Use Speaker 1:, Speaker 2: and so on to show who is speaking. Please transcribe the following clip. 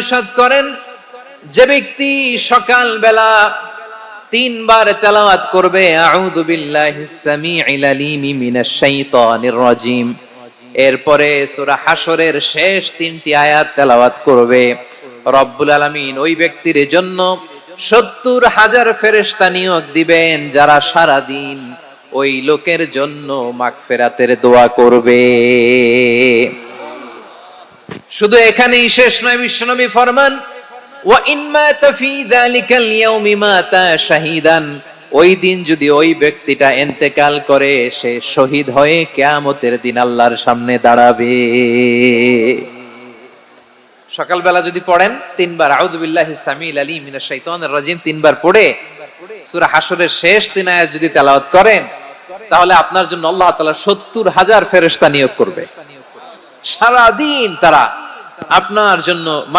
Speaker 1: ইরশাদ করেন, যে ব্যক্তি সকাল বেলা 3 বার তেলাওয়াত করবে আউযু বিল্লাহিস সামিউল আলিম মিনাশ শাইতানির রাজিম, এরপরে সূরা হাশরের শেষ 3টি আয়াত তেলাওয়াত করবে, রব্বুল আলামিন ওই ব্যক্তির জন্য 70,000 ফেরেশতা নিয়োগ দিবেন যারা সারা দিন ওই লোকের জন্য মাগফিরাতের দোয়া করবে। শুধু এখানেই শেষ নয়, বিশ্বনবী ফরমান ওয়া ইন মাতা ফি যালিকাল ইয়াউমি মাতা শাহীদান, ওই দিন যদি ওই ব্যক্তিটা ইন্তেকাল করে সে শহীদ হয়ে কিয়ামতের দিন আল্লাহর সামনে দাঁড়াবে। সকালবেলা যদি পড়েন 3 বার আউযু বিল্লাহিস সামিউল আলিম মিনাশ শাইতানির রাজিম 3 বার পড়ে সূরা হাশরের শেষ 3 আয়াত যদি তেলাওয়াত করেন, তাহলে আপনার জন্য আল্লাহ তাআলা 70,000 ফেরেশতা নিয়োগ করবে, সারা দিন তারা আপনার জন্য